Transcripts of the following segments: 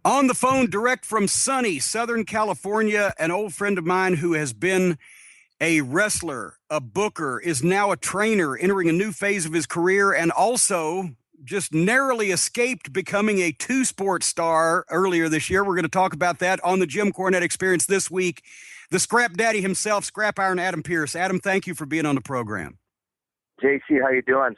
On the phone, direct from sunny Southern California, an old friend of mine who has been a wrestler, a booker, is now a trainer, entering a new phase of his career, and also just narrowly escaped becoming a two-sport star earlier this year. We're going to talk about that on the Jim Cornette Experience this week. The Scrap Daddy himself, Scrap Iron Adam Pearce. Adam, thank you for being on the program. JC, how you doing?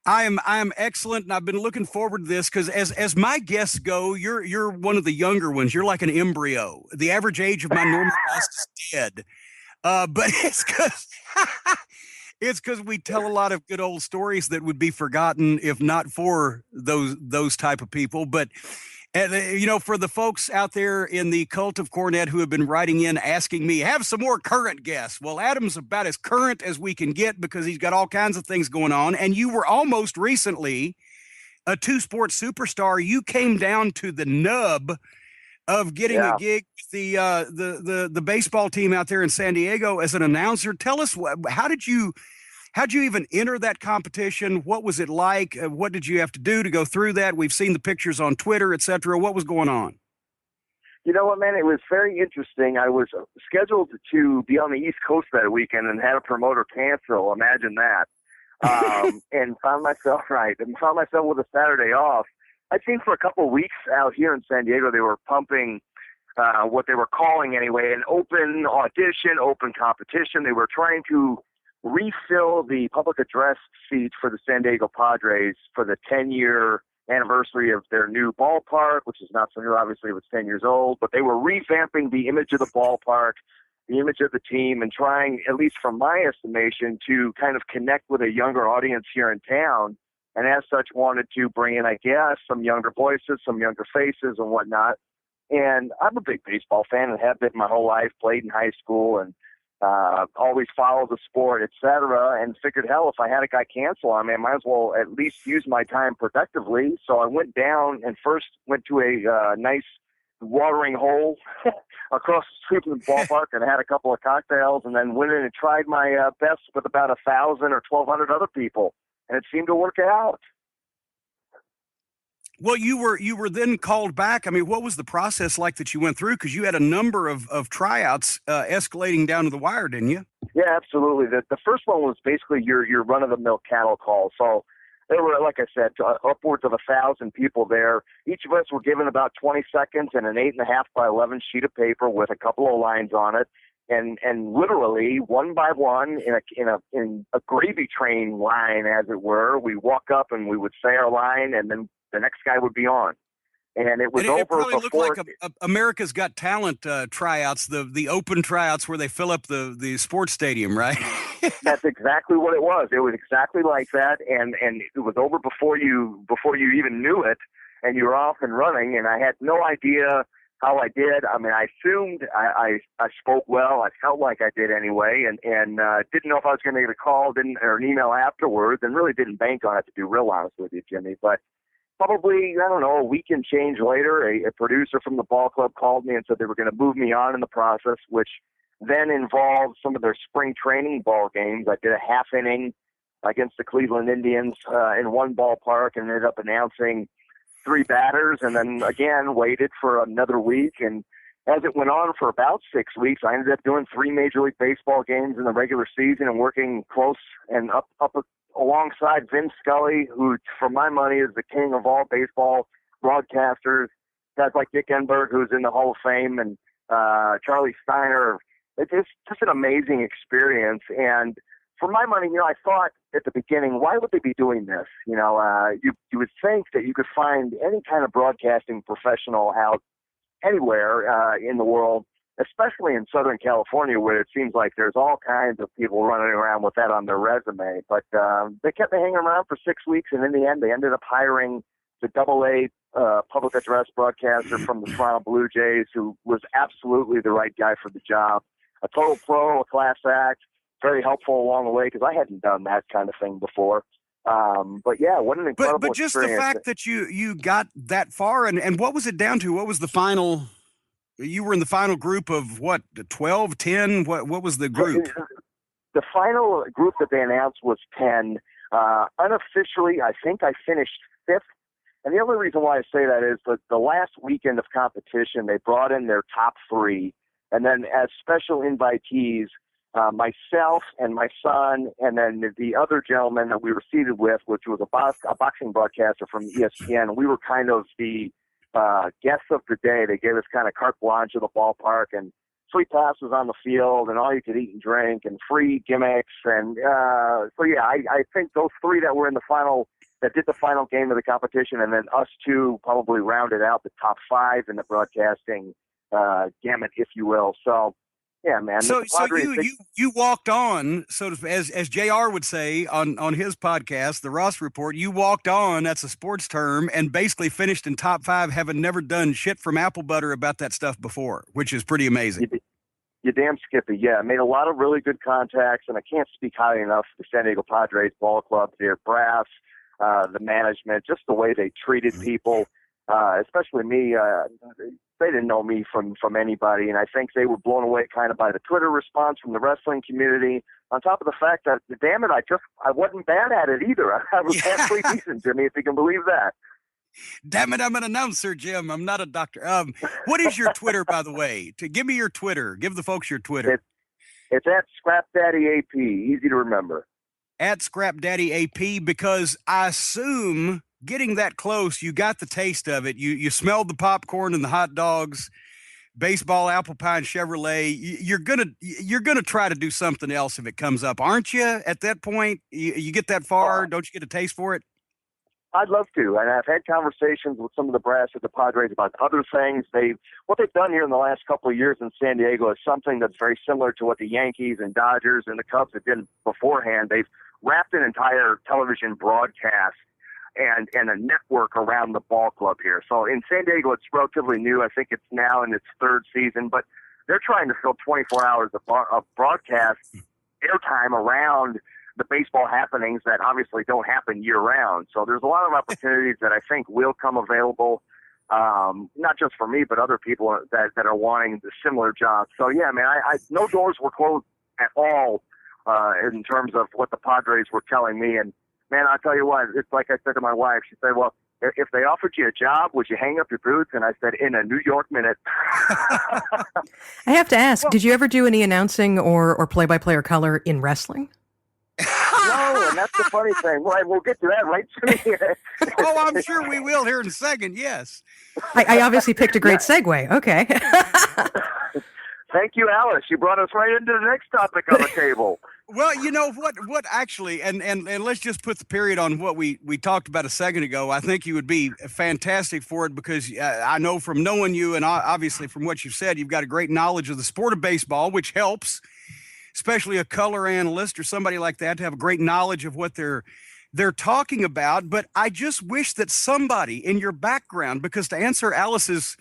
I am excellent, and I've been looking forward to this because as my guests go, you're one of the younger ones. You're like an embryo. The average age of my normal guest is dead, but it's because we tell a lot of good old stories that would be forgotten if not for those type of people. But for the folks out there in the cult of Cornette who have been writing in asking me, have some more current guests. Well, Adam's about as current as we can get because he's got all kinds of things going on. And you were almost recently a two-sport superstar. You came down to the nub of getting a gig with the baseball team out there in San Diego as an announcer. Tell us, how'd you even enter that competition? What was it like? What did you have to do to go through that? We've seen the pictures on Twitter, et cetera. What was going on? You know what, man? It was very interesting. I was scheduled to be on the East Coast that weekend and had a promoter cancel. Imagine that. And found myself with a Saturday off. I'd seen for a couple of weeks out here in San Diego, they were pumping what they were calling anyway, an open audition, open competition. They were trying to refill the public address seats for the San Diego Padres for the 10-year anniversary of their new ballpark, which is not so new. Obviously, it was 10 years old, but they were revamping the image of the ballpark, the image of the team, and trying, at least from my estimation, to kind of connect with a younger audience here in town. And as such, wanted to bring in, I guess, some younger voices, some younger faces and whatnot. And I'm a big baseball fan and have been my whole life, played in high school and always followed the sport, et cetera, and figured, hell, if I had a guy cancel on me, I might as well at least use my time productively. So I went down and first went to a nice watering hole across the street from the ballpark and had a couple of cocktails, and then went in and tried my best with about 1,000 or 1,200 other people. And it seemed to work out. Well, you were then called back. I mean, what was the process like that you went through? Because you had a number of tryouts escalating down to the wire, didn't you? Yeah, absolutely. The first one was basically your run-of-the-mill cattle call. So there were, like I said, upwards of 1,000 people there. Each of us were given about 20 seconds and an 8.5 by 11 sheet of paper with a couple of lines on it. And literally one by one in a gravy train line, as it were, we walk up and we would say our line, and then the next guy would be on. And it was over it probably before. Looked like America's Got Talent tryouts, the open tryouts where they fill up the sports stadium, right? That's exactly what it was. It was exactly like that, and it was over before you even knew it, and you were off and running. And I had no idea how I did. I mean, I assumed I spoke well. I felt like I did anyway, and didn't know if I was going to get a call, or an email afterwards, and really didn't bank on it, to be real honest with you, Jimmy. But probably, I don't know, a week and change later, a producer from the ball club called me and said they were going to move me on in the process, which then involved some of their spring training ball games. I did a half inning against the Cleveland Indians in one ballpark and ended up announcing 3 batters, and then again waited for another week. And as it went on for about 6 weeks, I ended up doing 3 Major League Baseball games in the regular season and working close and up alongside Vin Scully, who, for my money, is the king of all baseball broadcasters. Guys like Dick Enberg, who's in the Hall of Fame, and Charlie Steiner. It's just an amazing experience. And for my money, I thought at the beginning, why would they be doing this? You would think that you could find any kind of broadcasting professional out anywhere in the world, especially in Southern California, where it seems like there's all kinds of people running around with that on their resume. But they kept me hanging around for 6 weeks, and in the end, they ended up hiring the AA public address broadcaster from the Toronto Blue Jays, who was absolutely the right guy for the job. A total pro, a class act, very helpful along the way, because I hadn't done that kind of thing before. But yeah, what an incredible But just experience. the fact that you got that far, and what was it down to? What was the final? You were in the final group of what, 12, 10? What was the group? The final group that they announced was 10. Unofficially, I think I finished 5th. And the only reason why I say that is that the last weekend of competition, they brought in their top 3. And then as special invitees, myself and my son, and then the other gentleman that we were seated with, which was a boxing broadcaster from ESPN, we were kind of the guests of the day. They gave us kind of carte blanche of the ballpark and free passes on the field and all you could eat and drink and free gimmicks. And so, yeah, I think those 3 that were in the final, that did the final game of the competition, and then us 2 probably rounded out the top 5 in the broadcasting gamut, if you will. So, yeah, man. So you walked on, as JR would say on his podcast, the Ross Report, you walked on, that's a sports term, and basically finished in top 5, having never done shit from apple butter about that stuff before, which is pretty amazing. You damn Skippy. Yeah, I made a lot of really good contacts, and I can't speak highly enough of the San Diego Padres ball club, their brass, the management, just the way they treated people, especially me. They didn't know me from anybody, and I think they were blown away kind of by the Twitter response from the wrestling community. On top of the fact that, damn it, I wasn't bad at it either. I was halfway decent, Jimmy, if you can believe that. Damn it, I'm an announcer, Jim. I'm not a doctor. What is your Twitter, by the way? Give me your Twitter. Give the folks your Twitter. It's at ScrapDaddyAP. Easy to remember. At ScrapDaddyAP, because I assume getting that close, you got the taste of it. You smelled the popcorn and the hot dogs, baseball, apple pie, and Chevrolet. You're gonna try to do something else if it comes up, aren't you? At that point, you get that far, don't you get a taste for it? I'd love to, and I've had conversations with some of the brass at the Padres about other things. What they've done here in the last couple of years in San Diego is something that's very similar to what the Yankees and Dodgers and the Cubs have done beforehand. They've wrapped an entire television broadcast and a network around the ball club here. So in San Diego, it's relatively new. I think it's now in its 3rd season, but they're trying to fill 24 hours of broadcast airtime around the baseball happenings that obviously don't happen year-round. So there's a lot of opportunities that I think will come available, not just for me, but other people that are wanting the similar jobs. So, yeah, man, no doors were closed at all in terms of what the Padres were telling me. And, man, I'll tell you what, it's like I said to my wife. She said, well, if they offered you a job, would you hang up your boots? And I said, in a New York minute. I have to ask, did you ever do any announcing or play-by-play or color in wrestling? No, and that's the funny thing. Well, we'll get to that right soon. Oh, I'm sure we will here in a second, yes. I obviously picked a great segue. Okay. Thank you, Alice. You brought us right into the next topic on the table. Well, you know what actually, and let's just put the period on what we talked about a second ago. I think you would be fantastic for it because I know from knowing you and obviously from what you've said, you've got a great knowledge of the sport of baseball, which helps, especially a color analyst or somebody like that, to have a great knowledge of what they're talking about. But I just wish that somebody in your background, because to answer Alice's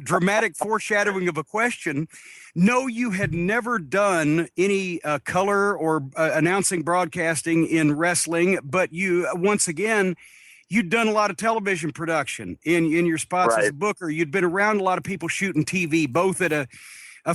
dramatic foreshadowing of a question, no, you had never done any color or announcing broadcasting in wrestling, but you, once again, you'd done a lot of television production in your spots as a booker. You'd been around a lot of people shooting TV, both at a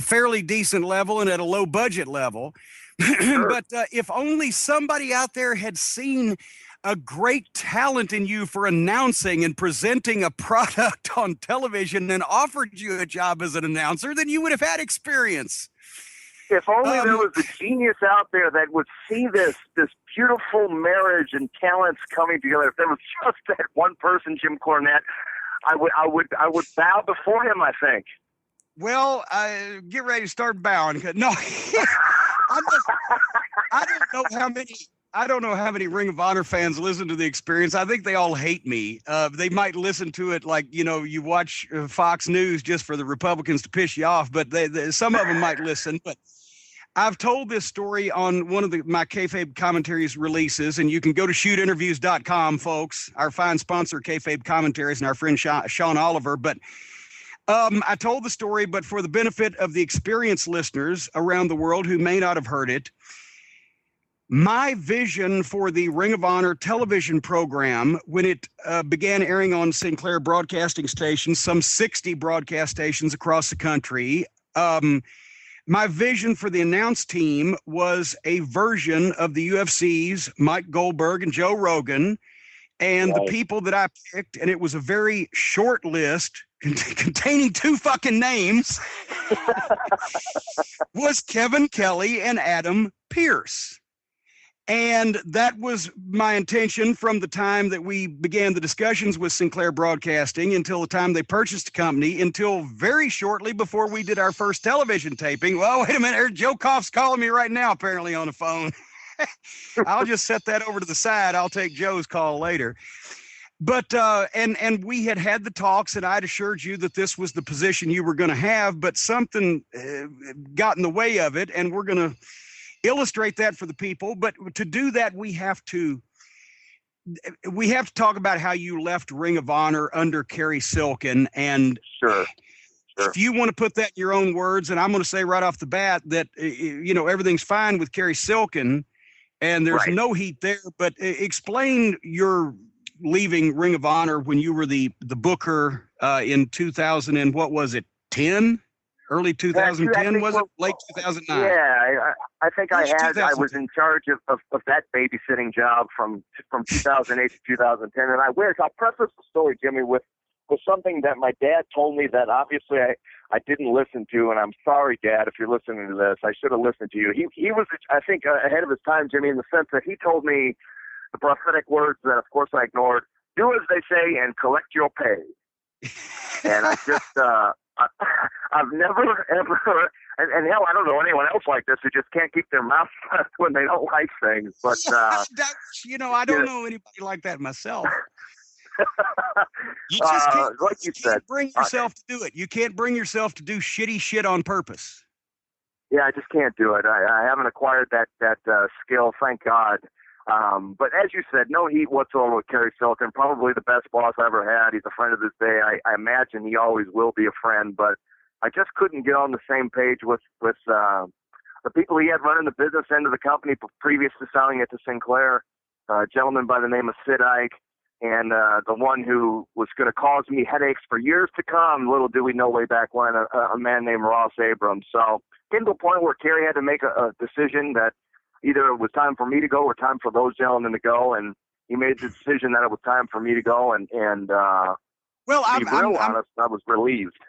fairly decent level and at a low budget level. Sure. But if only somebody out there had seen a great talent in you for announcing and presenting a product on television and offered you a job as an announcer, then you would have had experience. If only there was a genius out there that would see this beautiful marriage and talents coming together. If there was just that one person, Jim Cornette, I would bow before him, I think. Well, get ready to start bowing. No, I don't know how many Ring of Honor fans listen to the Experience. I think they all hate me. They might listen to it like, you watch Fox News just for the Republicans to piss you off, but some of them might listen. But I've told this story on one of my Kayfabe Commentaries releases, and you can go to shootinterviews.com, folks, our fine sponsor, Kayfabe Commentaries, and our friend Sean Oliver. But I told the story, but for the benefit of the Experience listeners around the world who may not have heard it, my vision for the Ring of Honor television program, when it began airing on Sinclair broadcasting stations, some 60 broadcast stations across the country, my vision for the announce team was a version of the UFC's Mike Goldberg and Joe Rogan, And the people that I picked, and it was a very short list containing 2 fucking names, was Kevin Kelly and Adam Pearce. And that was my intention from the time that we began the discussions with Sinclair Broadcasting until the time they purchased the company, until very shortly before we did our first television taping. Well, wait a minute. Joe Koff's calling me right now, apparently on the phone. I'll just set that over to the side. I'll take Joe's call later. But, and we had the talks, and I'd assured you that this was the position you were going to have, but something got in the way of it, and we're going to illustrate that for the people. But to do that, we have to talk about how you left Ring of Honor under Kerry Silken. And Sure. If you want to put that in your own words, and I'm going to say right off the bat that, everything's fine with Kerry Silken and there's no heat there, but explain your leaving Ring of Honor when you were the booker in 2000 and what was it, 10? Early 2010, was it? Late 2009? Yeah, I think I was in charge of that babysitting job from 2008 to 2010. And I'll preface the story, Jimmy, with something that my dad told me that obviously I didn't listen to. And I'm sorry, Dad, if you're listening to this. I should have listened to you. He was, I think, ahead of his time, Jimmy, in the sense that he told me the prophetic words that, of course, I ignored. Do as they say and collect your pay. And I just... I've never, ever, and hell, I don't know anyone else like this who just can't keep their mouth shut when they don't like things. But, I don't know anybody like that myself. You just can't, like you said, bring yourself to do it. You can't bring yourself to do shitty shit on purpose. Yeah, I just can't do it. I haven't acquired that skill, thank God. But as you said, no heat whatsoever with Kerry Silken. Probably the best boss I ever had. He's a friend of this day. I imagine he always will be a friend. But I just couldn't get on the same page with the people he had running the business end of the company previous to selling it to Sinclair. A gentleman by the name of Sid Ike, and the one who was going to cause me headaches for years to come. Little did we know way back when, a man named Ross Abrams. So came to a point where Kerry had to make a decision that either it was time for me to go or time for those gentlemen to go, and he made the decision that it was time for me to go. And well, to be real honest, I was relieved.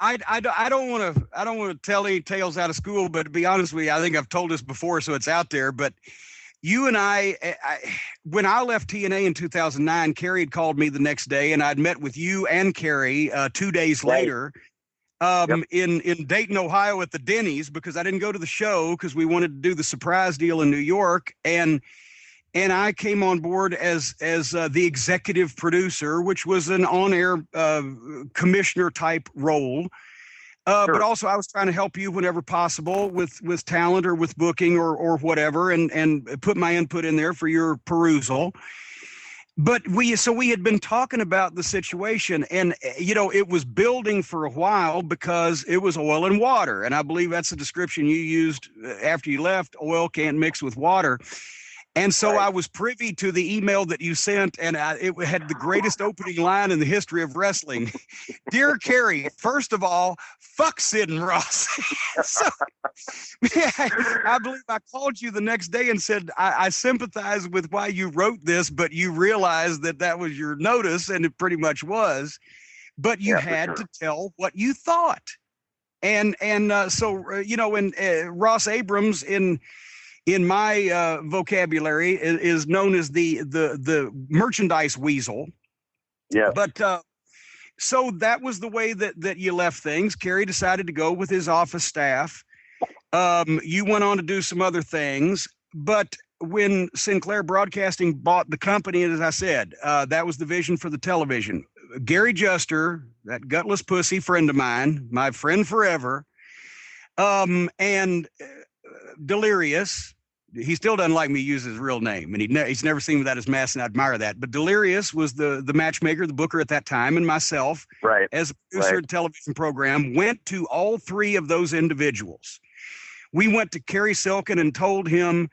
I don't want to tell any tales out of school, but to be honest with you, I think I've told this before, so it's out there. But you and I when I left TNA in 2009, Kerry had called me the next day, and I'd met with you and Kerry 2 days later. In Dayton, Ohio at the Denny's, because I didn't go to the show because we wanted to do the surprise deal in New York. And I came on board as the executive producer, which was an on-air commissioner type role. But also I was trying to help you whenever possible with talent or with booking or whatever, and put my input in there for your perusal. But we had been talking about the situation, and, it was building for a while because it was oil and water. And I believe that's the description you used after you left. Oil can't mix with water. And so I was privy to the email that you sent, and it had the greatest opening line in the history of wrestling. Dear Kerry, first of all, fuck Sid and Ross. So, I believe I called you the next day and said, I sympathize with why you wrote this, but you realized that was your notice, and it pretty much was. But you had to tell what you thought. And Ross Abrams in my vocabulary is known as the merchandise weasel. Yeah. But so that was the way that you left things. Kerry decided to go with his office staff. You went on to do some other things, but when Sinclair Broadcasting bought the company, as I said, that was the vision for the television. Gary Juster, that gutless pussy friend of mine, my friend forever, and Delirious. He still doesn't like me to use his real name, and he's never seen me without his mask, and I admire that. But Delirious was the matchmaker, the booker at that time, and myself, as a producer of the television program, went to all three of those individuals. We went to Kerry Silken and told him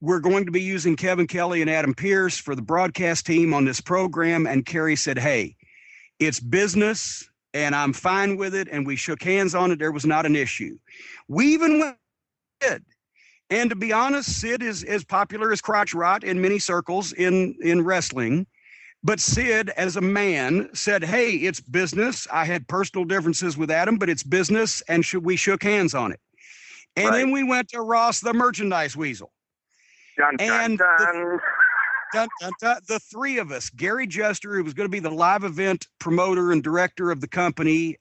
we're going to be using Kevin Kelly and Adam Pearce for the broadcast team on this program, and Kerry said, hey, it's business, and I'm fine with it, and we shook hands on it. There was not an issue. We even went Sid. And to be honest, Sid is as popular as crotch rot in many circles in wrestling. But Sid, as a man, said, hey, it's business. I had personal differences with Adam, but it's business, and we shook hands on it. And then we went to Ross, the merchandise weasel. Dun, dun, dun. The three of us, Gary Jester, who was going to be the live event promoter and director of the company,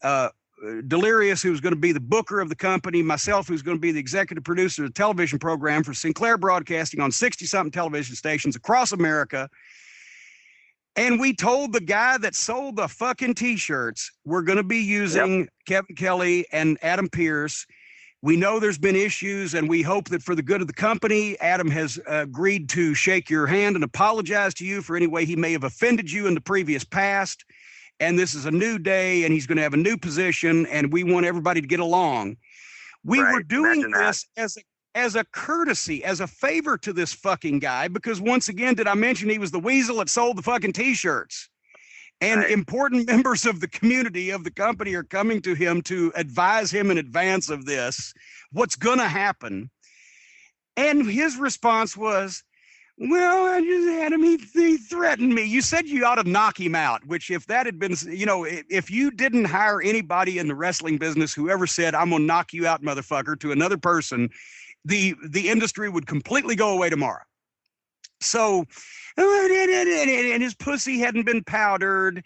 Delirious, who was going to be the booker of the company, myself, who's going to be the executive producer of the television program for Sinclair Broadcasting on 60-something television stations across America. And we told the guy that sold the fucking T-shirts, we're going to be using Kevin Kelly and Adam Pearce. We know there's been issues, and we hope that for the good of the company, Adam has agreed to shake your hand and apologize to you for any way he may have offended you in the previous past. And this is a new day, and he's going to have a new position, and we want everybody to get along. We were doing this as a courtesy, as a favor to this fucking guy, because once again, did I mention he was the weasel that sold the fucking T-shirts? And important members of the community of the company are coming to him to advise him in advance of this, what's going to happen. And his response was, well, I just had him, he threatened me. You said you ought to knock him out, which if that had been, if you didn't hire anybody in the wrestling business who ever said, I'm going to knock you out, motherfucker, to another person, the industry would completely go away tomorrow. So, and his pussy hadn't been powdered,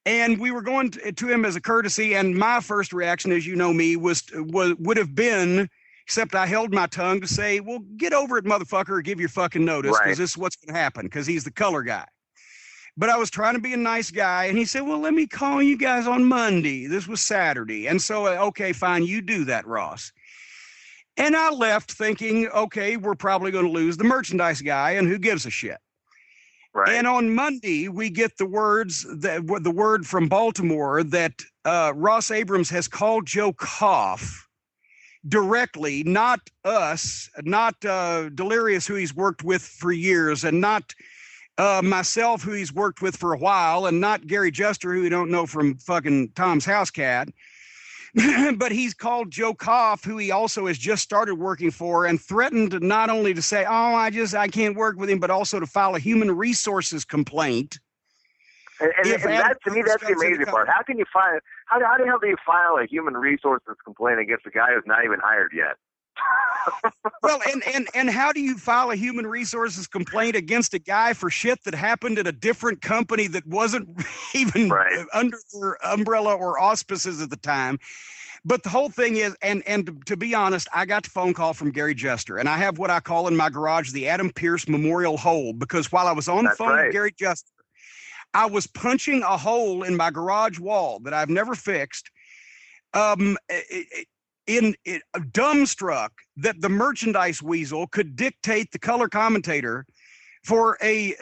and we were going to him as a courtesy. And my first reaction, as you know me, would have been, except I held my tongue to say, well, get over it, motherfucker, or give your fucking notice, because this is what's going to happen, because he's the color guy. But I was trying to be a nice guy, and he said, well, let me call you guys on Monday. This was Saturday. And so, okay, fine, you do that, Ross. And I left thinking, okay, we're probably going to lose the merchandise guy, and who gives a shit? Right. And on Monday, we get the word from Baltimore that Ross Abrams has called Joe Koff directly, not us, not Delirious, who he's worked with for years, and not myself, who he's worked with for a while, and not Gary Jester, who we don't know from fucking Tom's House Cat. But he's called Joe Koff, who he also has just started working for, and threatened not only to say, oh, I can't work with him, but also to file a human resources complaint. And that, to me, that's the amazing part. How can you file? How the hell do you file a human resources complaint against a guy who's not even hired yet? Well, and how do you file a human resources complaint against a guy for shit that happened at a different company that wasn't even under their umbrella or auspices at the time? But the whole thing is, and to be honest, I got the phone call from Gary Jester, and I have what I call in my garage the Adam Pearce Memorial Hole, because while I was on the phone with Gary Jester, I was punching a hole in my garage wall that I've never fixed, dumbstruck that the merchandise weasel could dictate the color commentator for a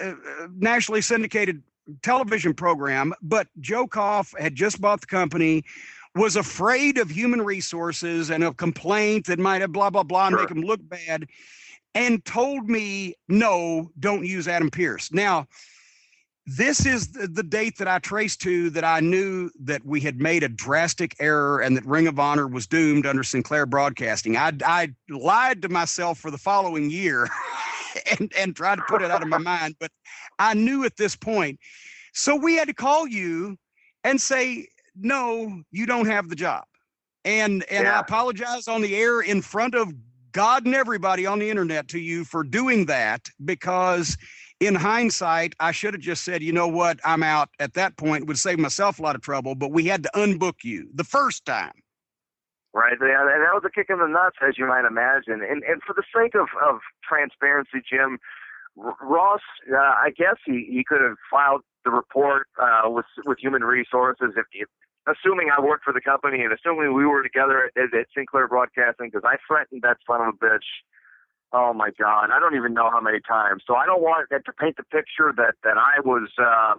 nationally syndicated television program. But Joe Koff had just bought the company, was afraid of human resources and a complaint that might have blah, blah, blah, and make him look bad, and told me, no, don't use Adam Pearce. Now, this is the date that I traced to that I knew that we had made a drastic error and that Ring of Honor was doomed under Sinclair Broadcasting. I lied to myself for the following year and tried to put it out of my mind, but I knew at this point. So we had to call you and say, no, you don't have the job. And I apologize on the air in front of God and everybody on the internet to you for doing that, because in hindsight, I should have just said, you know what, I'm out at that point. It would save myself a lot of trouble, but we had to unbook you the first time. Right. And that was a kick in the nuts, as you might imagine. And for the sake of transparency, Jim, Ross, I guess he could have filed the report with Human Resources if assuming I worked for the company and assuming we were together at Sinclair Broadcasting, because I threatened that son of a bitch. Oh my God, I don't even know how many times. So I don't want that to paint the picture that I was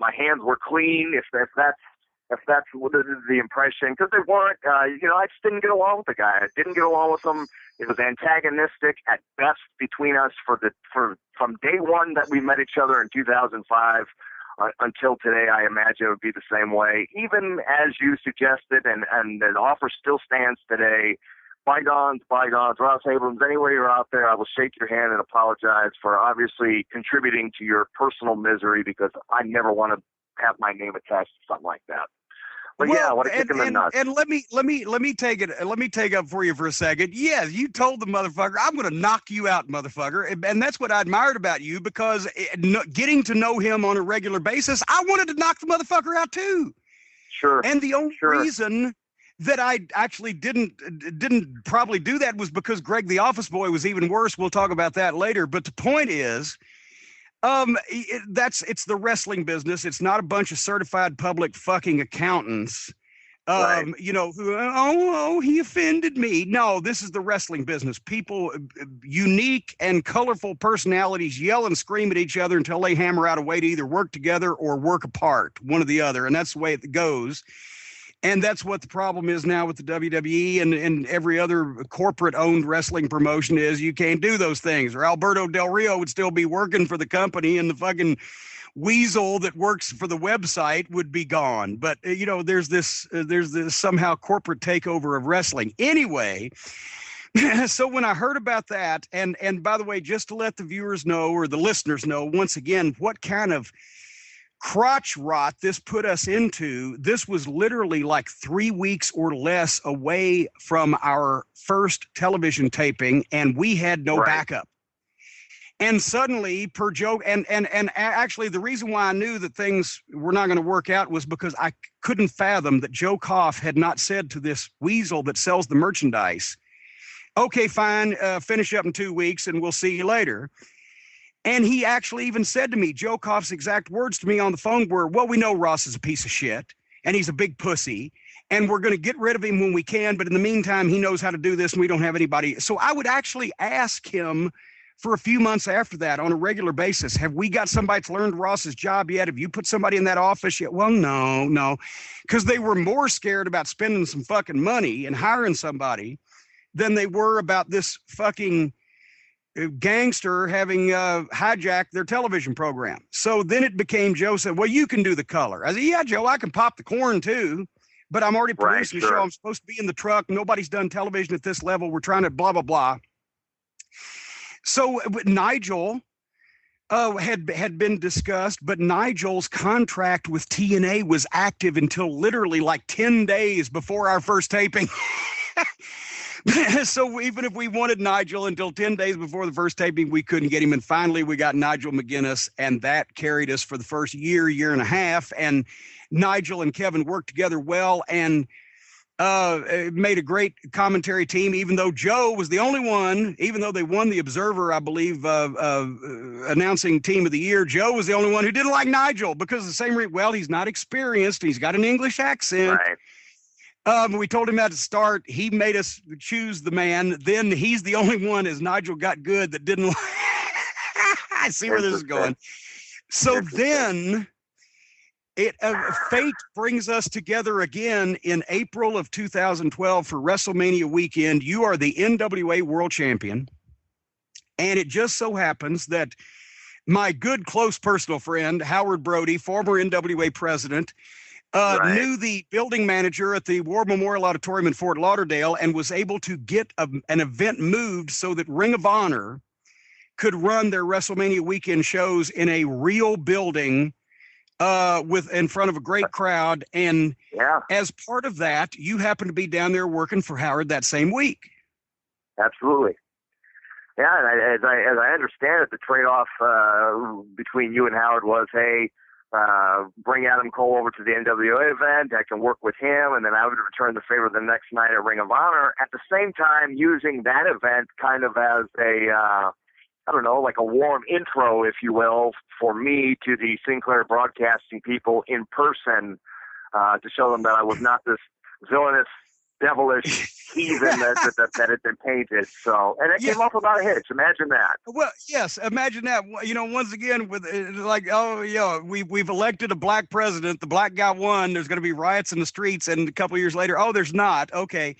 my hands were clean. If that's what the impression, because they weren't. I just didn't get along with the guy. I didn't get along with him. It was antagonistic at best between us from day one that we met each other in 2005 until today. I imagine it would be the same way. Even as you suggested, and the offer still stands today. bygones. Ross Abrams, anywhere you're out there, I will shake your hand and apologize for obviously contributing to your personal misery, because I never want to have my name attached to something like that. But well, yeah, I want to kick him in the nuts. And let me take up for you for a second. Yeah, you told the motherfucker, I'm going to knock you out, motherfucker. And that's what I admired about you, because getting to know him on a regular basis, I wanted to knock the motherfucker out too. Sure. And the only reason that I actually didn't probably do that was because Greg the office boy was even worse. We'll talk about that later. But the point is, it's the wrestling business. It's not a bunch of certified public fucking accountants, right. who, he offended me. No, this is the wrestling business. People, unique and colorful personalities, yell and scream at each other until they hammer out a way to either work together or work apart, one or the other. And that's the way it goes. And that's what the problem is now with the WWE and every other corporate-owned wrestling promotion is. You can't do those things, or Alberto Del Rio would still be working for the company, and the fucking weasel that works for the website would be gone. But, there's this somehow corporate takeover of wrestling. Anyway, so when I heard about that, and by the way, just to let the viewers know, or the listeners know, once again, what kind of crotch rot this put us into. This was literally like 3 weeks or less away from our first television taping, and we had no backup. And suddenly, per joke, and actually the reason why I knew that things were not going to work out was because I couldn't fathom that Joe Koff had not said to this weasel that sells the merchandise, okay, fine, finish up in 2 weeks and we'll see you later. And he actually even said to me, Joe Koff's exact words to me on the phone were, well, we know Ross is a piece of shit and he's a big pussy and we're going to get rid of him when we can. But in the meantime, he knows how to do this and we don't have anybody. So I would actually ask him for a few months after that on a regular basis, have we got somebody to learn Ross's job yet? Have you put somebody in that office yet? Well, no, because they were more scared about spending some fucking money and hiring somebody than they were about this fucking gangster having hijacked their television program. So then it became, Joe said, well, you can do the color. I said, yeah, Joe, I can pop the corn too, but I'm already producing the show. I'm supposed to be in the truck. Nobody's done television at this level. We're trying to blah, blah, blah. So Nigel had been discussed, but Nigel's contract with TNA was active until literally like 10 days before our first taping. So even if we wanted Nigel until 10 days before the first taping, we couldn't get him. And finally, we got Nigel McGuinness, and that carried us for the first year and a half. And Nigel and Kevin worked together well and made a great commentary team, even though Joe was the only one, even though they won the Observer, I believe, announcing Team of the Year. Joe was the only one who didn't like Nigel because of the same reason. Well, he's not experienced. He's got an English accent. Right. We told him how to start. He made us choose the man. Then he's the only one, as Nigel got good, that didn't. I see where this is going. So then fate brings us together again in April of 2012 for WrestleMania weekend. You are the NWA World Champion. And it just so happens that my good, close personal friend, Howard Brody, former NWA president, knew the building manager at the War Memorial Auditorium in Fort Lauderdale and was able to get an event moved so that Ring of Honor could run their WrestleMania weekend shows in a real building in front of a great crowd. And as part of that, you happen to be down there working for Howard that same week. Absolutely. Yeah, and as I understand it, the trade-off between you and Howard was, hey, bring Adam Cole over to the NWA event. I can work with him, and then I would return the favor the next night at Ring of Honor. At the same time, using that event kind of as like a warm intro, if you will, for me to the Sinclair Broadcasting people in person, to show them that I was not this villainous, devilish heathen that had been painted. So, and it came off without a hitch. Imagine that. Well, yes, imagine that. Once again, with we've elected a black president. The black guy won. There's going to be riots in the streets, and a couple of years later, there's not. Okay,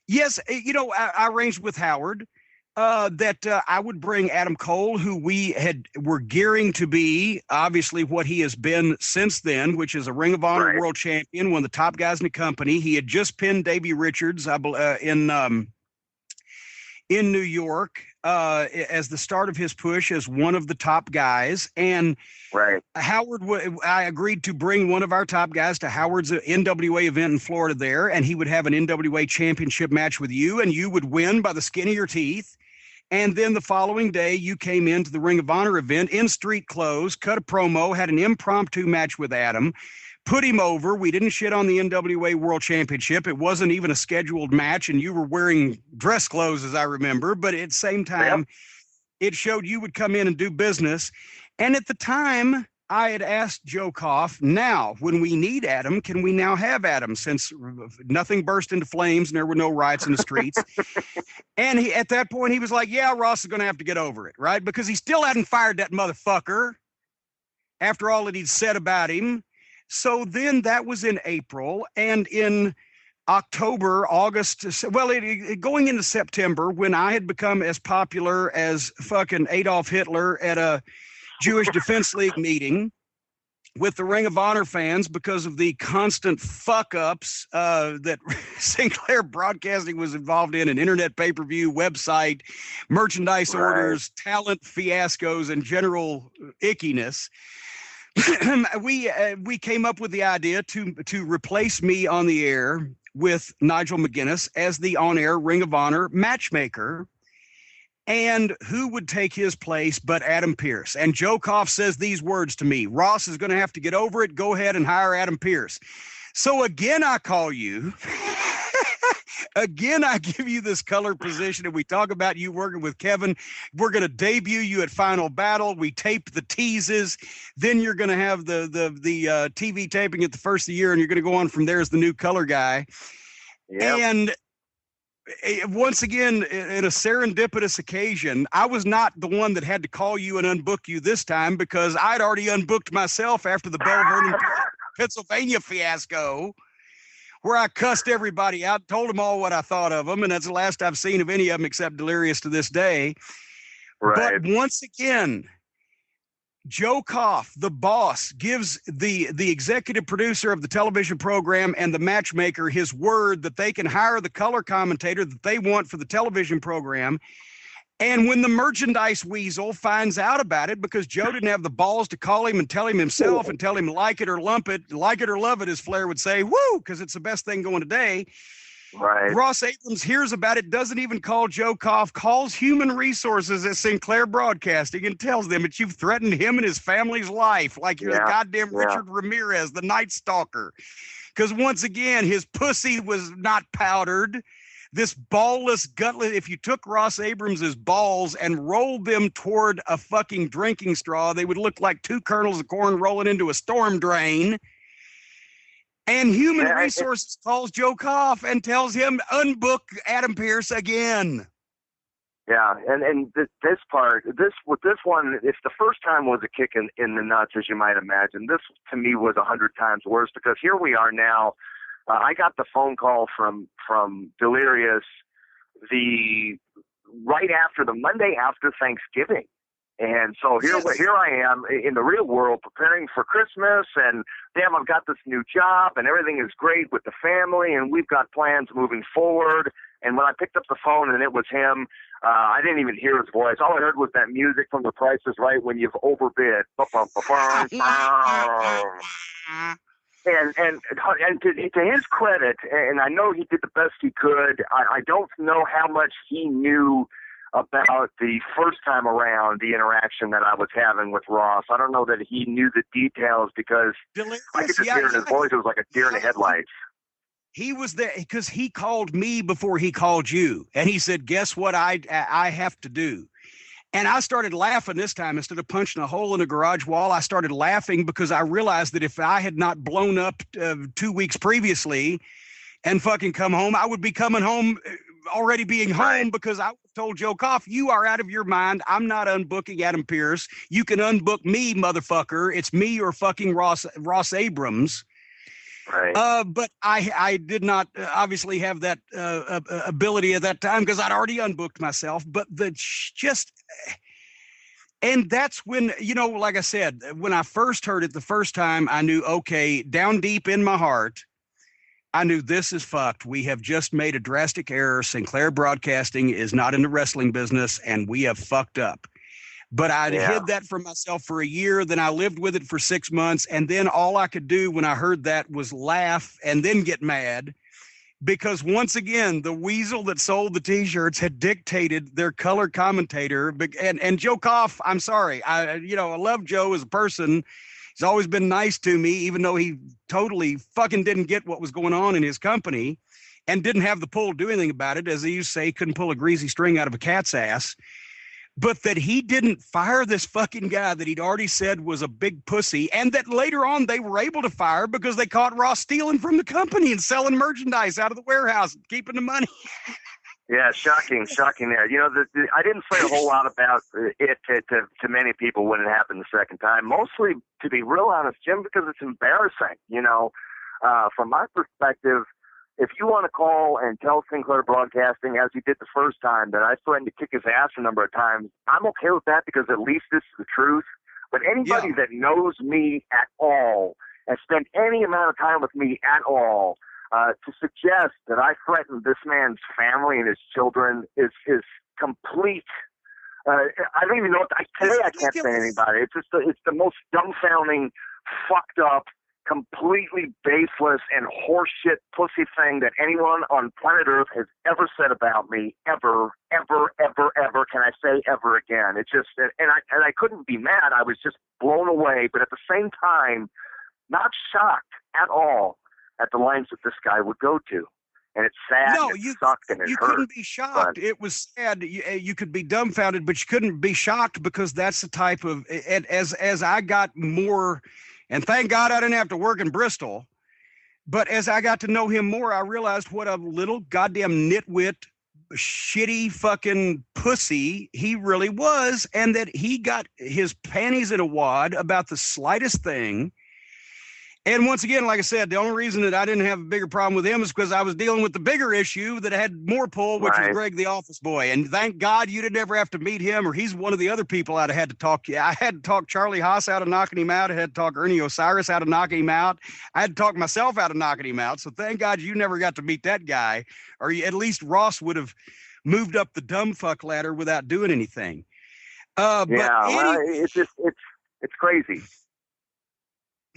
yes, I arranged with Howard that I would bring Adam Cole, who were gearing to be obviously what he has been since then, which is a Ring of Honor world champion, one of the top guys in the company. He had just pinned Davey Richards in in New York as the start of his push as one of the top guys. And I agreed to bring one of our top guys to Howard's NWA event in Florida there, and he would have an NWA championship match with you, and you would win by the skin of your teeth. And then the following day, you came into the Ring of Honor event in street clothes, cut a promo, had an impromptu match with Adam, put him over. We didn't shit on the NWA World Championship. It wasn't even a scheduled match, and you were wearing dress clothes, as I remember. But at the same time, it showed you would come in and do business. And at the time, I had asked Joe Koff, now, when we need Adam, can we now have Adam, since nothing burst into flames and there were no riots in the streets? And at that point, he was like, yeah, Ross is going to have to get over it, right? Because he still hadn't fired that motherfucker after all that he'd said about him. So then that was in April, and in October, August, going into September, when I had become as popular as fucking Adolf Hitler at a Jewish Defense League meeting with the Ring of Honor fans because of the constant fuck-ups that Sinclair Broadcasting was involved in, an internet pay-per-view, website, merchandise orders, talent fiascos, and general ickiness. We came up with the idea to replace me on the air with Nigel McGuinness as the on-air Ring of Honor matchmaker. And who would take his place but Adam Pearce? And Joe Koff says these words to me: Ross is going to have to get over it. Go ahead and hire Adam Pearce. So again, I call you. Again, I give you this color position, and we talk about you working with Kevin. We're going to debut you at Final Battle. We tape the teases. Then you're going to have the TV taping at the first of the year, and you're going to go on from there as the new color guy. Yep. And once again, in a serendipitous occasion, I was not the one that had to call you and unbook you this time, because I'd already unbooked myself after the Bell Vernon, Pennsylvania fiasco, where I cussed everybody out, told them all what I thought of them, and that's the last I've seen of any of them except Delirious to this day. Right. But once again, Joe Koff, the boss, gives the executive producer of the television program and the matchmaker his word that they can hire the color commentator that they want for the television program. And when the merchandise weasel finds out about it, because Joe didn't have the balls to call him and tell him himself and tell him like it or lump it, like it or love it, as Flair would say, woo, because it's the best thing going today. Right. Ross Abrams hears about it, doesn't even call Joe Koff, calls human resources at Sinclair Broadcasting and tells them that you've threatened him and his family's life like you're the goddamn Richard Ramirez, the Night Stalker. Because once again, his pussy was not powdered. This ballless, gutless, if you took Ross Abrams's balls and rolled them toward a fucking drinking straw, they would look like two kernels of corn rolling into a storm drain. And Human Resources calls Joe Koff and tells him, unbook Adam Pearce again. Yeah, and this part, with this one, if the first time was a kick in the nuts, as you might imagine, this to me was 100 times worse, because here we are now. I got the phone call from Delirious right after the Monday after Thanksgiving. And so here I am in the real world preparing for Christmas, and damn, I've got this new job and everything is great with the family and we've got plans moving forward. And when I picked up the phone and it was him, I didn't even hear his voice. All I heard was that music from The Price is Right, when you've overbid. And to his credit, and I know he did the best he could, I don't know how much he knew about the first time around, the interaction that I was having with Ross. I don't know that he knew the details, because I could just hear in his voice, it was like a deer in the headlights. He was there because he called me before he called you. And he said, guess what I have to do? And I started laughing this time. Instead of punching a hole in a garage wall, I started laughing because I realized that if I had not blown up 2 weeks previously and fucking come home, I would be coming home already being home, because I told Joe Koff, you are out of your mind. I'm not unbooking Adam Pearce. You can unbook me, motherfucker. It's me or fucking Ross Abrams. Right. But I did not obviously have that ability at that time, because I'd already unbooked myself. But and that's when, like I said, when I first heard it the first time, I knew, okay, down deep in my heart, I knew this is fucked. We have just made a drastic error. Sinclair Broadcasting is not in the wrestling business, and we have fucked up. But I hid that from myself for a year. Then I lived with it for 6 months. And then all I could do when I heard that was laugh and then get mad. Because once again, the weasel that sold the T-shirts had dictated their color commentator. And Joe Koff, I'm sorry. I love Joe as a person. He's always been nice to me, even though he totally fucking didn't get what was going on in his company and didn't have the pull to do anything about it. As they used to say, couldn't pull a greasy string out of a cat's ass. But that he didn't fire this fucking guy that he'd already said was a big pussy, and that later on they were able to fire because they caught Ross stealing from the company and selling merchandise out of the warehouse and keeping the money. Yeah, shocking there. I didn't say a whole lot about it to many people when it happened the second time, mostly, to be real honest, Jim, because it's embarrassing. From my perspective, if you want to call and tell Sinclair Broadcasting, as you did the first time, that I threatened to kick his ass a number of times, I'm okay with that because at least this is the truth. But anybody that knows me at all and spent any amount of time with me at all, to suggest that I threatened this man's family and his children is complete. I don't even know. Today I can't say anything about it. It's the most dumbfounding, fucked up, completely baseless and horseshit pussy thing that anyone on planet Earth has ever said about me, ever, ever, ever, ever. Can I say ever again? It's just, and I couldn't be mad. I was just blown away, but at the same time, not shocked at all at the lines that this guy would go to. And it's sad. No, it sucked and it hurt. You couldn't be shocked. It was sad. You could be dumbfounded, but you couldn't be shocked because that's the type of, as I got more. And thank God I didn't have to work in Bristol. But as I got to know him more, I realized what a little goddamn nitwit, shitty fucking pussy he really was. And that he got his panties in a wad about the slightest thing. And once again, like I said, the only reason that I didn't have a bigger problem with him is because I was dealing with the bigger issue that had more pull, which was Greg the office boy. And thank God you didn't ever have to meet him, or he's one of the other people I'd have had to talk to. I had to talk Charlie Haas out of knocking him out. I had to talk Ernie Osiris out of knocking him out. I had to talk myself out of knocking him out. So thank God you never got to meet that guy, or at least Ross would have moved up the dumb fuck ladder without doing anything. It's crazy.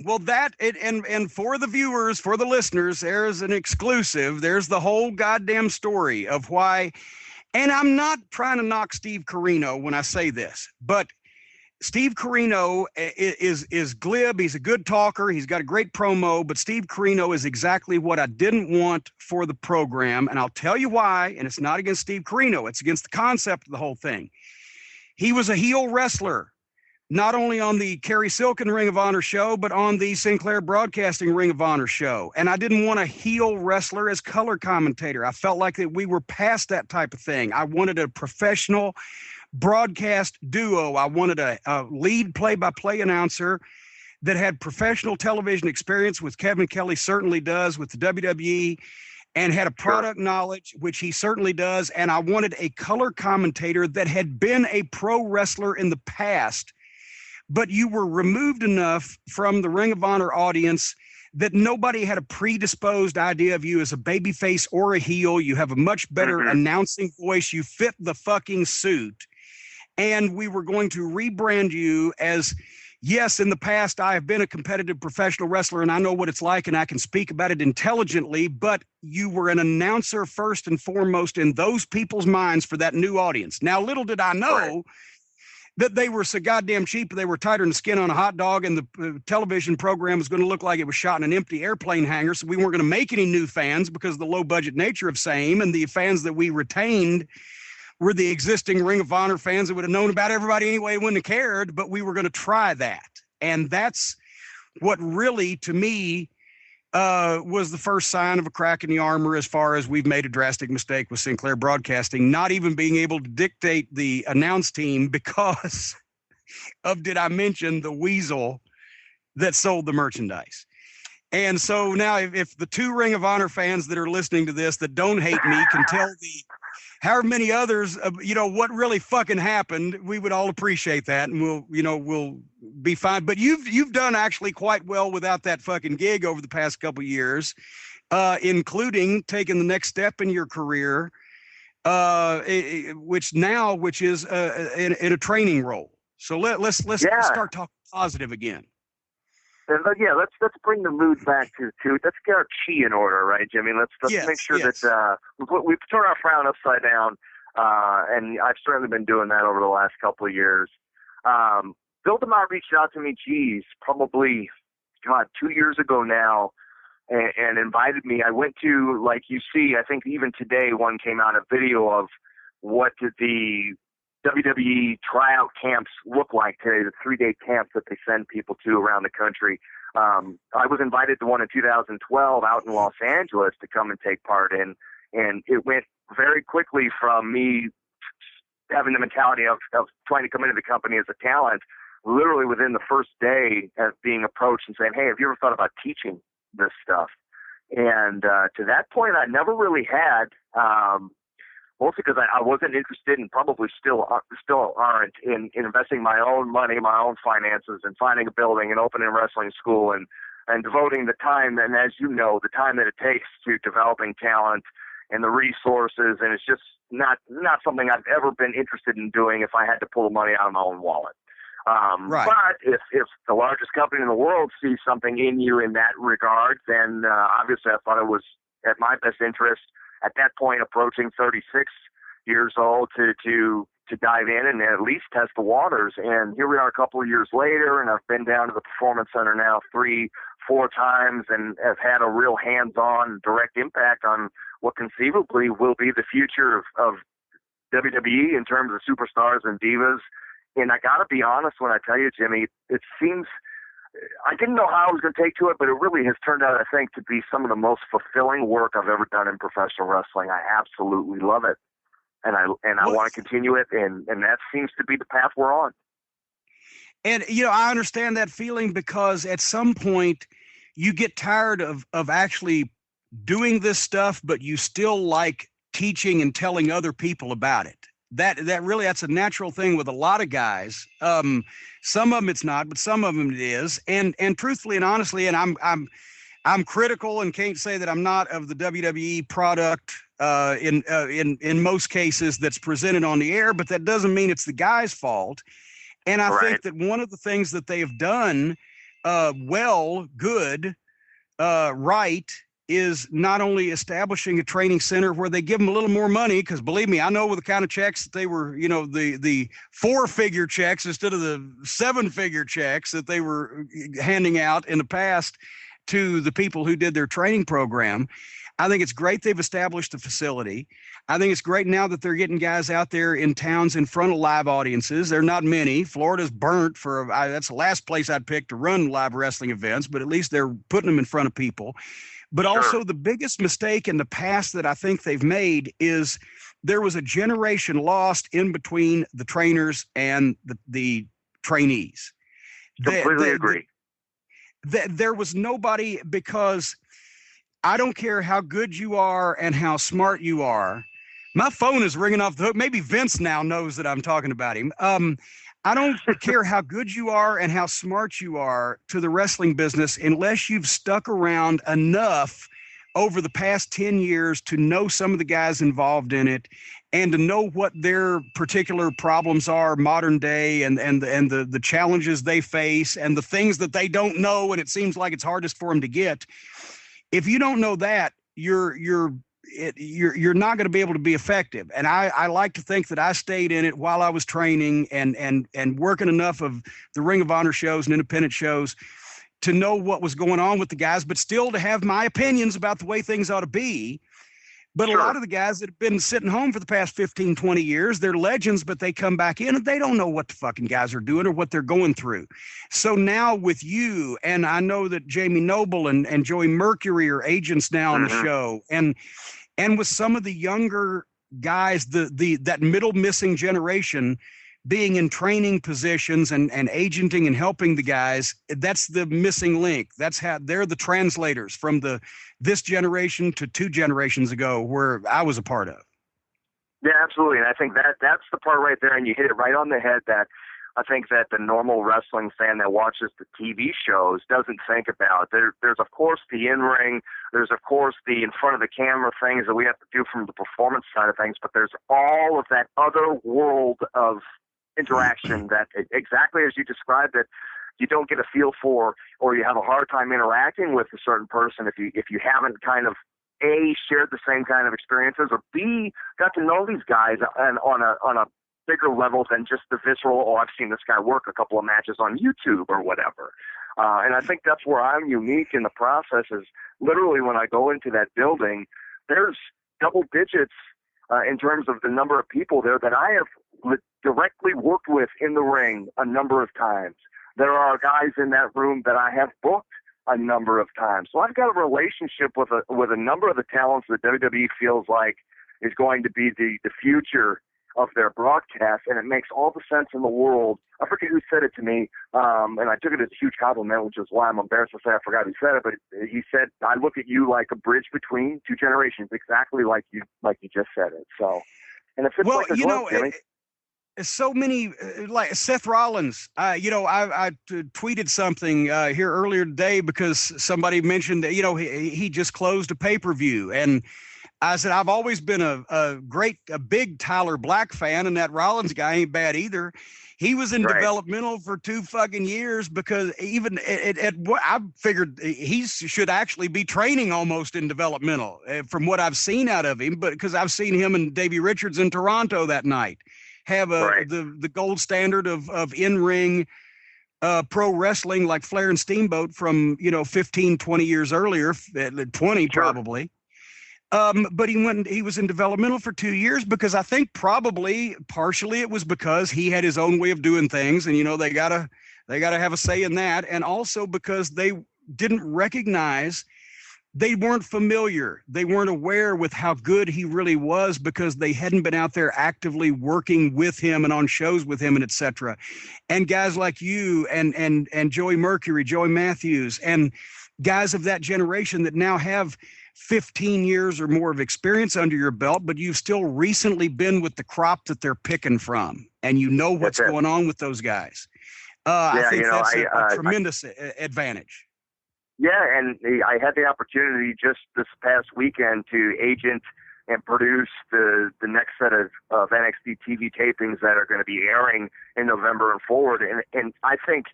Well, and for the viewers, for the listeners, there's an exclusive. There's the whole goddamn story of why. And I'm not trying to knock Steve Corino when I say this, but Steve Corino is glib. He's a good talker. He's got a great promo, but Steve Corino is exactly what I didn't want for the program. And I'll tell you why. And it's not against Steve Corino. It's against the concept of the whole thing. He was a heel wrestler. Not only on the Kerry Silken Ring of Honor show, but on the Sinclair Broadcasting Ring of Honor show. And I didn't want a heel wrestler as color commentator. I felt like that we were past that type of thing. I wanted a professional broadcast duo. I wanted a lead play-by-play announcer that had professional television experience, which Kevin Kelly certainly does with the WWE, and had a product knowledge, which he certainly does. And I wanted a color commentator that had been a pro wrestler in the past, but you were removed enough from the Ring of Honor audience that nobody had a predisposed idea of you as a babyface or a heel. You have a much better announcing voice. You fit the fucking suit. And we were going to rebrand you as, yes, in the past, I have been a competitive professional wrestler and I know what it's like and I can speak about it intelligently, but you were an announcer first and foremost in those people's minds for that new audience. Now, little did I know that they were so goddamn cheap, they were tighter than skin on a hot dog, and the television program was going to look like it was shot in an empty airplane hangar, so we weren't going to make any new fans because of the low-budget nature of same, and the fans that we retained were the existing Ring of Honor fans that would have known about everybody anyway, wouldn't have cared, but we were going to try that. And that's what really, to me, was the first sign of a crack in the armor as far as we've made a drastic mistake with Sinclair Broadcasting, not even being able to dictate the announce team because of, did I mention, the weasel that sold the merchandise. And so now if the two Ring of Honor fans that are listening to this that don't hate me can tell the however many others, what really fucking happened, we would all appreciate that, and we'll be fine. But you've done actually quite well without that fucking gig over the past couple of years. including taking the next step in your career, which is in a training role. So let's start talking positive again. Yeah, let's bring the mood back to let's get our chi in order, right, Jimmy? Let's make sure that we turn our frown upside down, and I've certainly been doing that over the last couple of years. Bill DeMott reached out to me, probably 2 years ago now, and invited me. I went to, like you see, I think even today one came out, a video of what the WWE tryout camps look like today, the 3-day camps that they send people to around the country. I was invited to one in 2012 out in Los Angeles to come and take part in, and it went very quickly from me having the mentality of trying to come into the company as a talent, literally within the first day of being approached and saying, hey, have you ever thought about teaching this stuff? And to that point, I never really had, mostly because I wasn't interested, and probably still aren't, in investing my own money, my own finances, and finding a building and opening a wrestling school and devoting the time, and as you know, the time that it takes to developing talent and the resources. And it's just not something I've ever been interested in doing if I had to pull the money out of my own wallet. Right. But if the largest company in the world sees something in you in that regard, then obviously I thought it was at my best interest at that point, approaching 36 years old, to dive in and at least test the waters. And here we are a couple of years later, and I've been down to the Performance Center now 3-4 times and have had a real hands-on direct impact on what conceivably will be the future of WWE in terms of superstars and divas. And I got to be honest when I tell you, Jimmy, it seems, I didn't know how I was going to take to it, but it really has turned out, I think, to be some of the most fulfilling work I've ever done in professional wrestling. I absolutely love it. And I want to continue it, and that seems to be the path we're on. And, I understand that feeling, because at some point you get tired of actually doing this stuff, but you still like teaching and telling other people about it. That's a natural thing with a lot of guys. Some of them it's not, but some of them it is. And truthfully and honestly, and I'm critical and can't say that I'm not of the WWE product in most cases that's presented on the air, but that doesn't mean it's the guy's fault. And I think that one of the things that they have done right, is not only establishing a training center where they give them a little more money, because believe me, I know with the kind of checks that they were, the 4-figure checks instead of the 7-figure checks that they were handing out in the past to the people who did their training program. I think it's great they've established a facility. I think it's great now that they're getting guys out there in towns in front of live audiences. There are not many. Florida's burnt that's the last place I'd pick to run live wrestling events, but at least they're putting them in front of people. But also the biggest mistake in the past that I think they've made is there was a generation lost in between the trainers and the trainees. Completely agree. There was nobody, because I don't care how good you are and how smart you are. My phone is ringing off the hook. Maybe Vince now knows that I'm talking about him. I don't care how good you are and how smart you are to the wrestling business unless you've stuck around enough over the past 10 years to know some of the guys involved in it and to know what their particular problems are modern day and the challenges they face and the things that they don't know and it seems like it's hardest for them to get. If you don't know that, you're not going to be able to be effective. And I like to think that I stayed in it while I was training and working enough of the Ring of Honor shows and independent shows to know what was going on with the guys, but still to have my opinions about the way things ought to be. But a lot of the guys that have been sitting home for the past 15, 20 years, they're legends, but they come back in and they don't know what the fucking guys are doing or what they're going through. So now with you, and I know that Jamie Noble and Joey Mercury are agents now on the show, and with some of the younger guys, that middle missing generation being in training positions and agenting and helping the guys, that's the missing link. That's how they're the translators from this generation to 2 generations ago where I was a part of. Yeah, absolutely. And I think that's the part right there, and you hit it right on the head, that I think that the normal wrestling fan that watches the TV shows doesn't think about. There's of course the in-ring, there's of course the in front of the camera things that we have to do from the performance side of things, but there's all of that other world of interaction that, exactly as you described it, you don't get a feel for, or you have a hard time interacting with a certain person if you haven't kind of A, shared the same kind of experiences, or B, got to know these guys and on a bigger level than just the visceral, oh, I've seen this guy work a couple of matches on YouTube or whatever. And I think that's where I'm unique in the process is literally when I go into that building, there's double digits in terms of the number of people there that I have directly worked with in the ring a number of times. There are guys in that room that I have booked a number of times. So I've got a relationship with a number of the talents that WWE feels like is going to be the future of their broadcast, and it makes all the sense in the world. I forget who said it to me, and I took it as a huge compliment, which is why I'm embarrassed to say I forgot who said it, but he said, I look at you like a bridge between two generations, exactly like you just said it. So, and it fits like a glove, Jimmy. So many, like Seth Rollins, I tweeted something here earlier today because somebody mentioned that, he just closed a pay-per-view, and I said, I've always been a big Tyler Black fan, and that Rollins guy ain't bad either. He was in developmental for 2 fucking years because even I figured he should actually be training almost in developmental from what I've seen out of him, but because I've seen him and Davey Richards in Toronto that night have the gold standard of in-ring pro wrestling like Flair and Steamboat from, 15, 20 years earlier, 20 probably. But he was in developmental for 2 years because I think partially it was because he had his own way of doing things, and they gotta have a say in that, and also because they didn't recognize, they weren't familiar, they weren't aware with how good he really was because they hadn't been out there actively working with him and on shows with him and etc. And guys like you and Joey Mercury, Joey Matthews, and guys of that generation that now have 15 years or more of experience under your belt, but you've still recently been with the crop that they're picking from, and what's going on with those guys. I think that's a tremendous advantage. Yeah, and I had the opportunity just this past weekend to agent and produce the next set of NXT TV tapings that are going to be airing in November and forward, and I think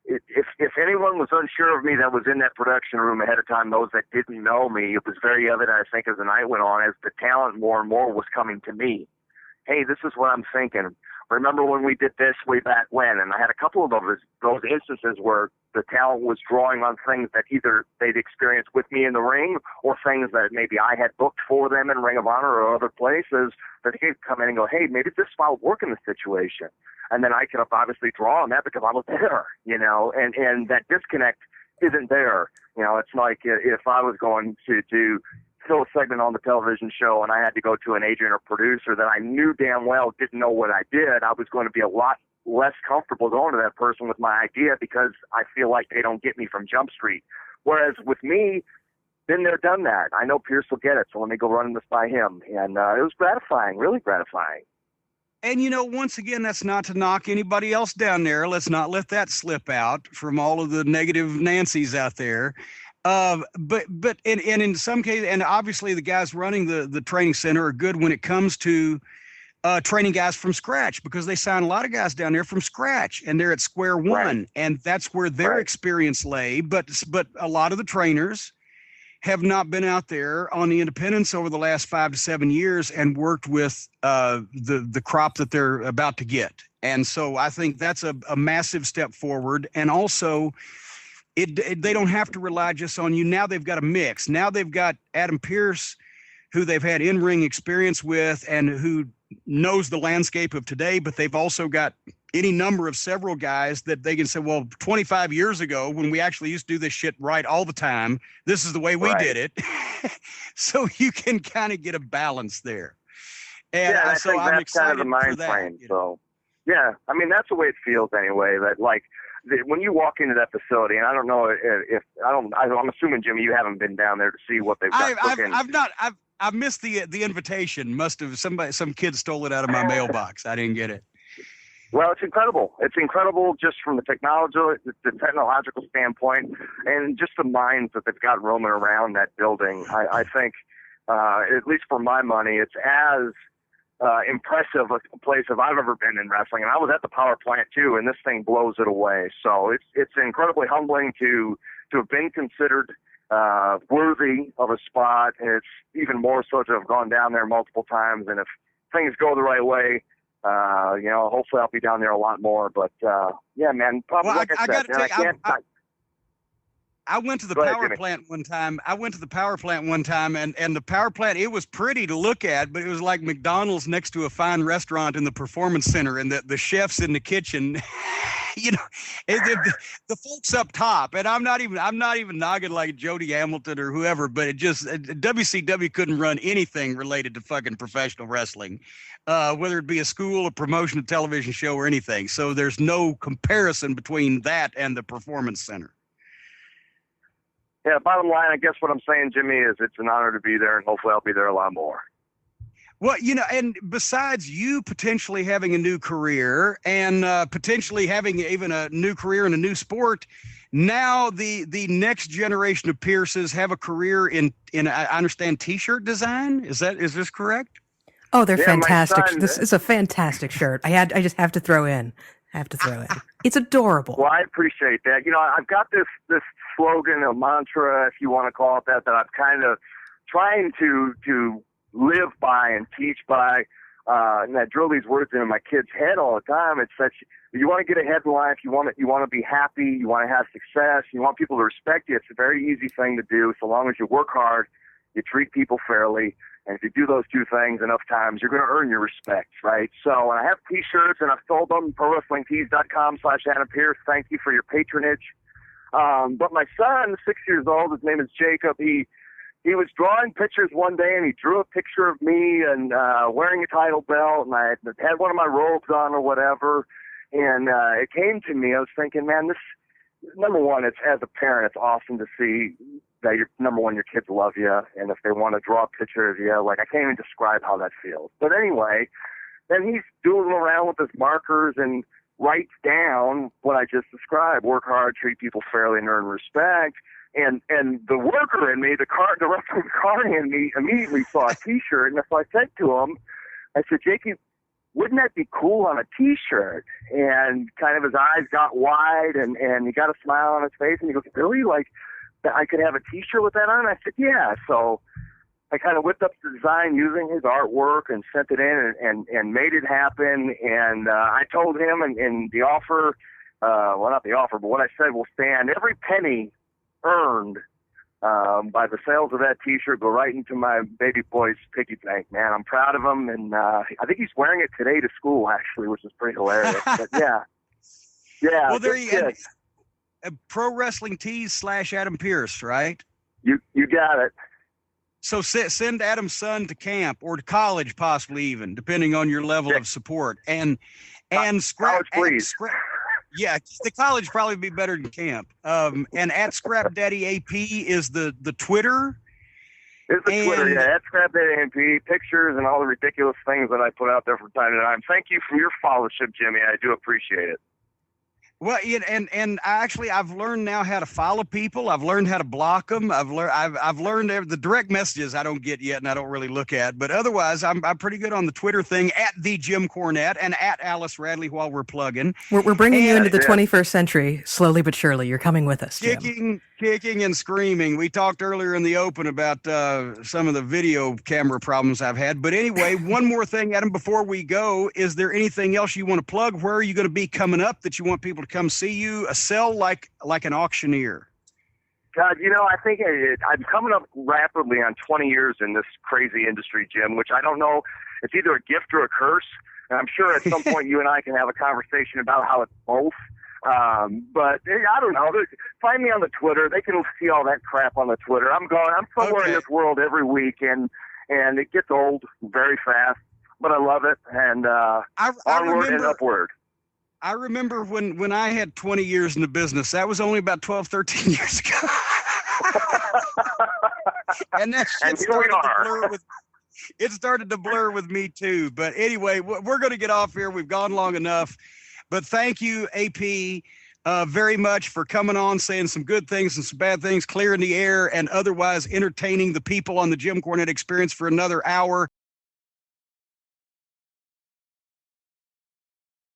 if anyone was unsure of me that was in that production room ahead of time, those that didn't know me, it was very evident, I think, as the night went on, as the talent more and more was coming to me. Hey, this is what I'm thinking. Remember when we did this way back when? And I had a couple of those instances where the talent was drawing on things that either they'd experienced with me in the ring or things that maybe I had booked for them in Ring of Honor or other places that they could come in and go, hey, maybe this spot would work in this situation. And then I could obviously draw on that because I was there, and that disconnect isn't there. It's like if I was going to fill a segment on the television show and I had to go to an agent or producer that I knew damn well didn't know what I did, I was going to be a lot less comfortable going to that person with my idea because I feel like they don't get me from Jump Street. Whereas with me, been there, done that. I know Pearce will get it, so let me go run this by him. And it was gratifying, really gratifying. And, once again, that's not to knock anybody else down there. Let's not let that slip out from all of the negative Nancys out there. But in some cases, and obviously the guys running the training center are good when it comes to training guys from scratch, because they sign a lot of guys down there from scratch and they're at square one, and that's where their experience lay. But a lot of the trainers have not been out there on the independents over the last 5 to 7 years and worked with the crop that they're about to get. And so I think that's a massive step forward. And also, they don't have to rely just on you. Now they've got a mix. Now they've got Adam Pearce, who they've had in-ring experience with and who knows the landscape of today, but they've also got any number of several guys that they can say, well, 25 years ago, when we actually used to do this shit right all the time, this is the way we did it. So you can kind of get a balance there. And I so think I'm that's excited kind of the mind for that. frame. So, yeah, I mean, that's the way it feels anyway, that like, when you walk into that facility, and I don't know I'm assuming, Jimmy, you haven't been down there to see what they've got cooking. I've missed the invitation. Some kid stole it out of my mailbox. I didn't get it. Well, it's incredible. It's incredible just from the technological standpoint, and just the minds that they've got roaming around that building. I think, at least for my money, it's as impressive a place as I've ever been in wrestling. And I was at the power plant too, and this thing blows it away. So it's incredibly humbling to have been considered worthy of a spot, and it's even more so to have gone down there multiple times. And if things go the right way, hopefully I'll be down there a lot more. But yeah, man, probably well, like I said, I went to the power plant one time. And the power plant, it was pretty to look at, but it was like McDonald's next to a fine restaurant in the performance center, and the chefs in the kitchen, the folks up top. And I'm not even nogging like Jody Hamilton or whoever, but WCW couldn't run anything related to fucking professional wrestling, whether it be a school, a promotion, a television show, or anything. So there's no comparison between that and the performance center. Yeah, bottom line, I guess what I'm saying, Jimmy, is it's an honor to be there, and hopefully I'll be there a lot more. Well, and besides you potentially having a new career and potentially having even a new career in a new sport, now the next generation of Pearces have a career in I understand T-shirt design. Is this correct? Oh, they're fantastic. This is a fantastic shirt. I just have to throw in. It's adorable. Well, I appreciate that. I've got this slogan, a mantra, if you want to call it that I'm kind of trying to live by and teach by, and I drill these words into my kids' head all the time. It's such, you want to get ahead in life, you want to be happy, you want to have success, you want people to respect you. It's a very easy thing to do, so long as you work hard, you treat people fairly, and if you do those two things enough times, you're going to earn your respect, right? So, and I have T-shirts, and I've sold them, ProWrestlingTees.com/Adam Pearce. Thank you for your patronage. But my son, 6 years old, his name is Jacob, he was drawing pictures one day, and he drew a picture of me and wearing a title belt, and I had one of my robes on or whatever, and it came to me. I was thinking, man, this, number one, it's, as a parent, it's awesome to see that your kids love you, and if they want to draw a picture of you, like, I can't even describe how that feels. But anyway, then he's doodling around with his markers and writes down what I just described: work hard, treat people fairly, and earn respect. And the worker in me, the wrestling car in me, immediately saw a T-shirt, and so I said to him, I said, Jakey, wouldn't that be cool on a T-shirt? And kind of his eyes got wide, and he got a smile on his face, and he goes, really? Like, I could have a T-shirt with that on? I said, yeah. So I kind of whipped up the design using his artwork and sent it in and made it happen. And I told him, and the offer, well, not the offer, but what I said will stand. Every penny earned by the sales of that T-shirt go right into my baby boy's piggy bank, man. I'm proud of him, and I think he's wearing it today to school, actually, which is pretty hilarious. But yeah. Well, there you go. Pro Wrestling Tees/Adam Pearce, right? You got it. So send Adam's son to camp or to college, possibly even, depending on your level of support. And scrap, please. Yeah, the college probably be better than camp. And at Scrap Daddy AP is the Twitter. It's the Twitter, yeah. At Scrap Daddy AP, pictures and all the ridiculous things that I put out there from time to time. Thank you for your followership, Jimmy. I do appreciate it. Well, and I've learned now how to follow people. I've learned how to block them. I've learned the direct messages I don't get yet, and I don't really look at. But otherwise, I'm pretty good on the Twitter thing at the Jim Cornette and at Alice Radley while we're plugging. We're bringing you into the 21st century slowly but surely. You're coming with us, Jim. Kicking and screaming. We talked earlier in the open about some of the video camera problems I've had. But anyway, one more thing, Adam, before we go, is there anything else you want to plug? Where are you going to be coming up that you want people to come see you? A sell like an auctioneer. God, I think I'm coming up rapidly on 20 years in this crazy industry, Jim, which I don't know. It's either a gift or a curse. And I'm sure at some point you and I can have a conversation about how it's both. But I don't know. Find me on the Twitter. They can see all that crap on the Twitter. I'm somewhere in this world every week, and it gets old very fast, but I love it. And onward and upward. I remember when I had 20 years in the business. That was only about 12, 13 years ago. And that shit started to blur with me too. But anyway, we're going to get off here. We've gone long enough. But thank you, AP, very much for coming on, saying some good things and some bad things, clearing the air, and otherwise entertaining the people on the Jim Cornette Experience for another hour.